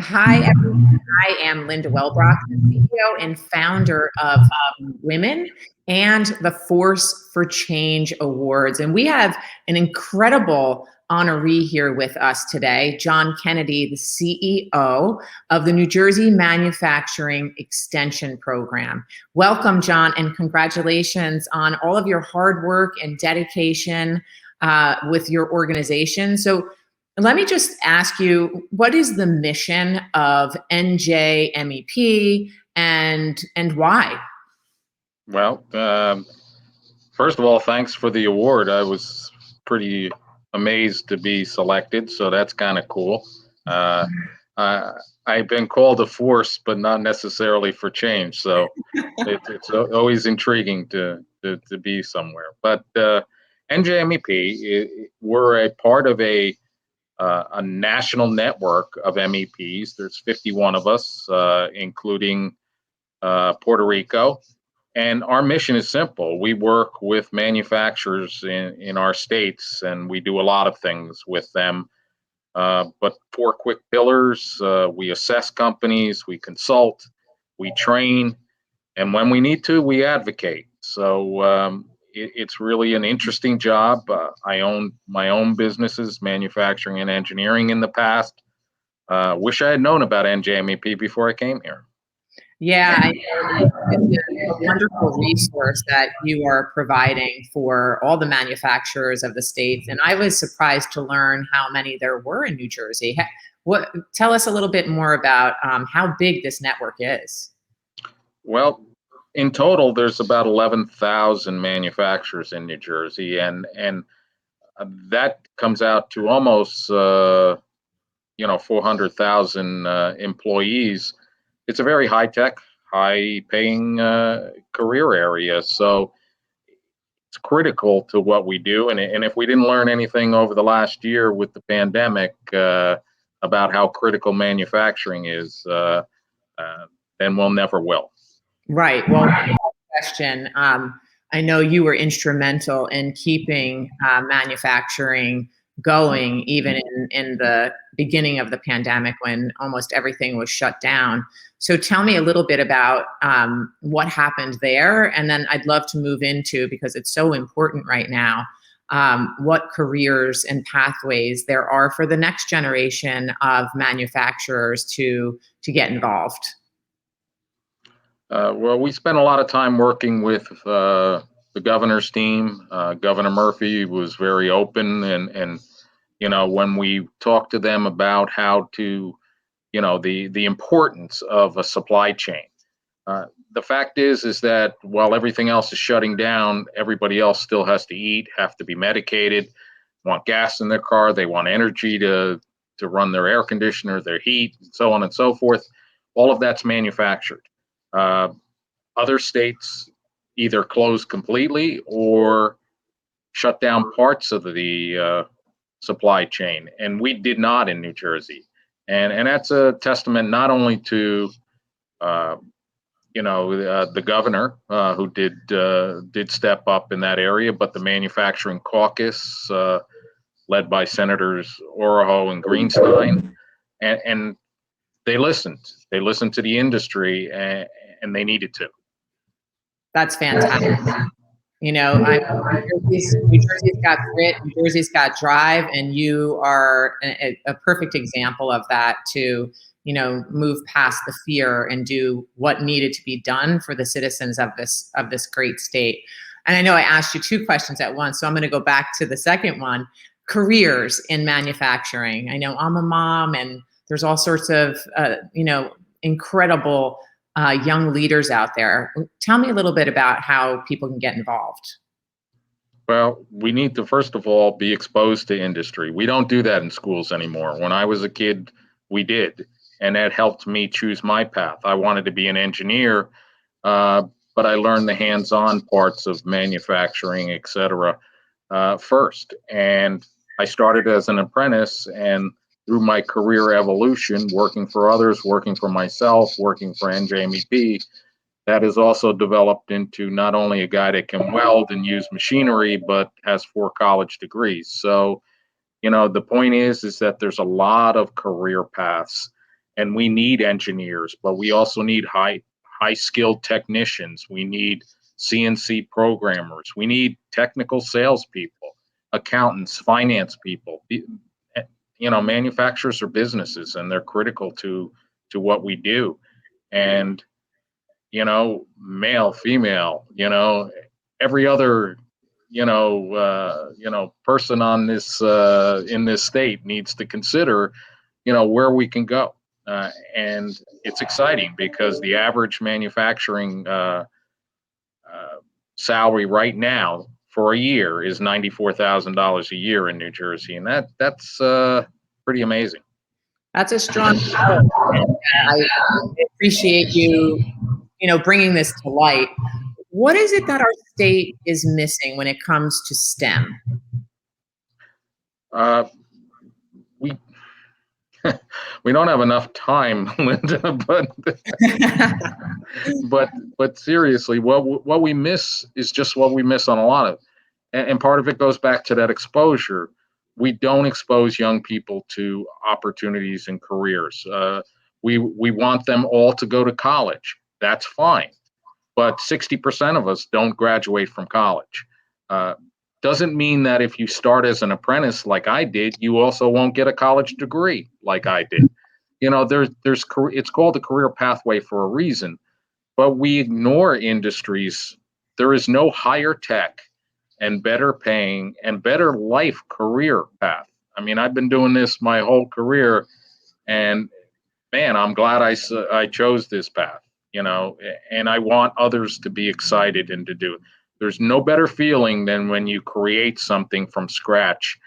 Hi, everyone. I am Linda Wellbrock, the CEO and founder of Women and the Force for Change Awards. And we have an incredible honoree here with us today, John Kennedy, the CEO of the New Jersey Manufacturing Extension Program. Welcome, John, and congratulations on all of your hard work and dedication with your organization. So let me just ask you, what is the mission of NJMEP and why? Well, first of all, thanks for the award. I was pretty amazed to be selected, so that's kind of cool. Uh, I've been called a force, but not necessarily for change. So it's always intriguing to be somewhere. But NJMEP, we're a part of a national network of MEPs. There's 51 of us, including Puerto Rico. And our mission is simple. We work with manufacturers in our states, and we do a lot of things with them. But four quick pillars: we assess companies, we consult, we train, and when we need to, we advocate. So it's really an interesting job. I own my own businesses, manufacturing and engineering in the past. Wish I had known about NJMEP before I came here. Yeah, I know it's a wonderful resource that you are providing for all the manufacturers of the states. And I was surprised to learn how many there were in New Jersey. Tell us a little bit more about how big this network is. Well, in total, there's about 11,000 manufacturers in New Jersey, and that comes out to almost 400,000 employees. It's a very high tech, high paying career area. So it's critical to what we do. And if we didn't learn anything over the last year with the pandemic about how critical manufacturing is, then we'll never will. Right. Well, question. I know you were instrumental in keeping manufacturing going, even in the beginning of the pandemic when almost everything was shut down. So tell me a little bit about what happened there. And then I'd love to move into, because it's so important right now, what careers and pathways there are for the next generation of manufacturers to get involved. Well, we spent a lot of time working with the governor's team. Governor Murphy was very open, and when we talked to them about how to, the importance of a supply chain. The fact is that while everything else is shutting down, everybody else still has to eat, have to be medicated, want gas in their car, they want energy to run their air conditioner, their heat, and so on and so forth. All of that's manufactured. Uh, Other states either closed completely or shut down parts of the supply chain, and we did not in New Jersey. And that's a testament not only to the governor who did step up in that area, but the manufacturing caucus led by Senators Oroho and Greenstein, and they listened. They listened to the industry, and they needed to. That's fantastic. New Jersey's got grit, New Jersey's got drive, and you are a perfect example of that to, move past the fear and do what needed to be done for the citizens of this great state. And I know I asked you two questions at once, so I'm going to go back to the second one. Careers in manufacturing. I know I'm a mom, and there's all sorts of, incredible young leaders out there. Tell me a little bit about how people can get involved. Well, we need to first of all be exposed to industry. We don't do that in schools anymore. When I was a kid, we did, and that helped me choose my path. I wanted to be an engineer, but I learned the hands-on parts of manufacturing, etc., first. And I started as an apprentice, and through my career evolution, working for others, working for myself, working for NJMEP, that has also developed into not only a guy that can weld and use machinery, but has 4 college degrees. So, the point is that there's a lot of career paths, and we need engineers, but we also need high skilled technicians. We need CNC programmers. We need technical salespeople, accountants, finance people. Manufacturers are businesses, and they're critical to what we do. And male, female, every other person on this in this state needs to consider where we can go. And it's exciting because the average manufacturing salary right now for a year is $94,000 a year in New Jersey, and that's pretty amazing. That's a strong vote. I appreciate you, bringing this to light. What is it that our state is missing when it comes to STEM? We we don't have enough time, Linda, but seriously, what we miss is just what we miss on a lot of, and part of it goes back to that exposure. We don't expose young people to opportunities and careers. We want them all to go to college. That's fine, but 60% of us don't graduate from college. Doesn't mean that if you start as an apprentice like I did, you also won't get a college degree like I did. It's called a career pathway for a reason, but we ignore industries. There is no higher tech and better paying and better life career path. I mean, I've been doing this my whole career, and man, I'm glad I chose this path, and I want others to be excited and to do it. There's no better feeling than when you create something from scratch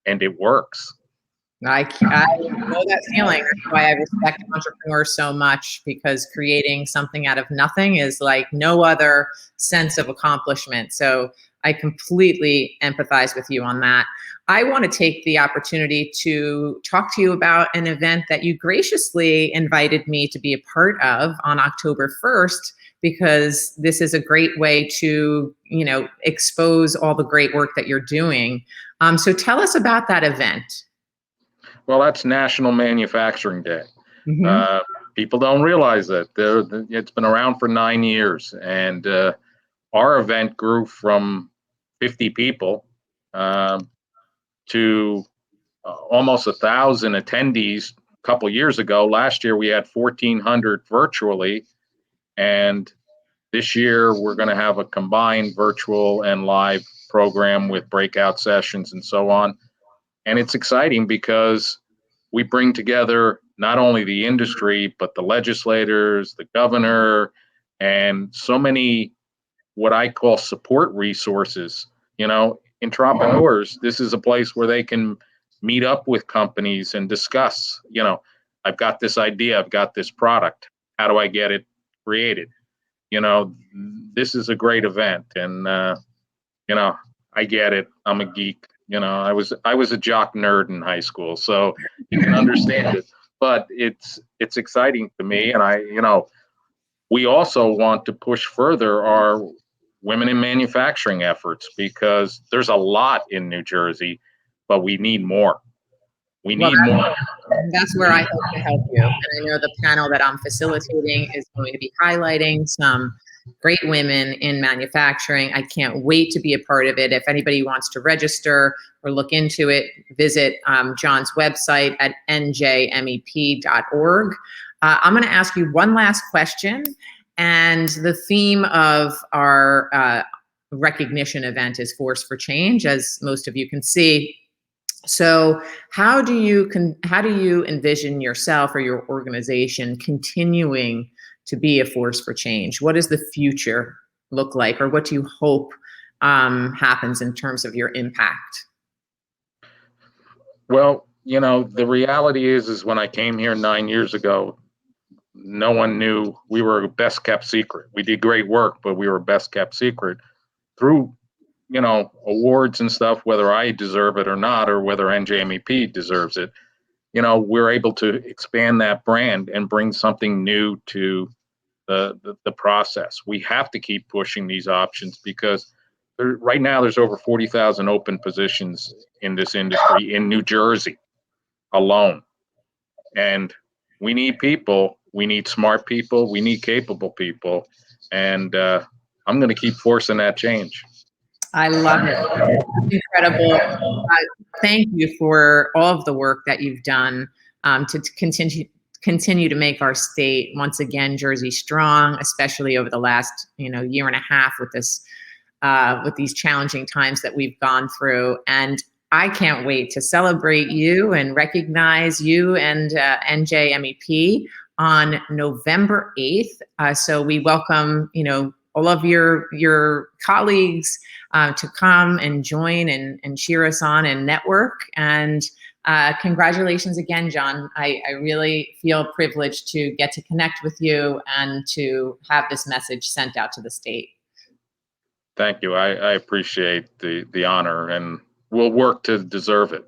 and it works. I know that feeling. That's why I respect entrepreneurs so much, because creating something out of nothing is like no other sense of accomplishment. So I completely empathize with you on that. I want to take the opportunity to talk to you about an event that you graciously invited me to be a part of on October 1st, because this is a great way to, expose all the great work that you're doing. So tell us about that event. Well, that's National Manufacturing Day. Mm-hmm. People don't realize that. It's been around for 9 years, and our event grew from 50 people to almost 1,000 attendees a couple years ago. Last year we had 1,400 virtually, and this year we're going to have a combined virtual and live program with breakout sessions and so on. And it's exciting because we bring together not only the industry, but the legislators, the governor, and so many what I call support resources. Entrepreneurs, this is a place where they can meet up with companies and discuss, I've got this idea, I've got this product. How do I get it created? This is a great event. And, I get it. I'm a geek. I was a jock nerd in high school, so you can understand it. But it's exciting to me, and we also want to push further our women in manufacturing efforts, because there's a lot in New Jersey, but we need more. We need more. That's where I hope to help you. And I know the panel that I'm facilitating is going to be highlighting some great women in manufacturing. I can't wait to be a part of it. If anybody wants to register or look into it, visit John's website at njmep.org. I'm going to ask you one last question. And the theme of our recognition event is Force for Change, as most of you can see. So how do you envision yourself or your organization continuing to be a force for change? What does the future look like, or what do you hope happens in terms of your impact? Well, the reality is when I came here 9 years ago, no one knew. We were a best kept secret. We did great work, but we were a best kept secret. Through awards and stuff, whether I deserve it or not, or whether NJMEP deserves it, we're able to expand that brand and bring something new to the process. We have to keep pushing these options, because right now there's over 40,000 open positions in this industry in New Jersey alone. And we need people. We need smart people. We need capable people. And I'm going to keep forcing that change. I love it. Incredible. Thank you for all of the work that you've done to continue to make our state once again Jersey strong, especially over the last year and a half with this with these challenging times that we've gone through. And I can't wait to celebrate you and recognize you and NJMEP on November 8th. So we welcome all of your colleagues to come and join and cheer us on and network. And congratulations again, John. I really feel privileged to get to connect with you and to have this message sent out to the state. Thank you. I appreciate the honor, and we'll work to deserve it.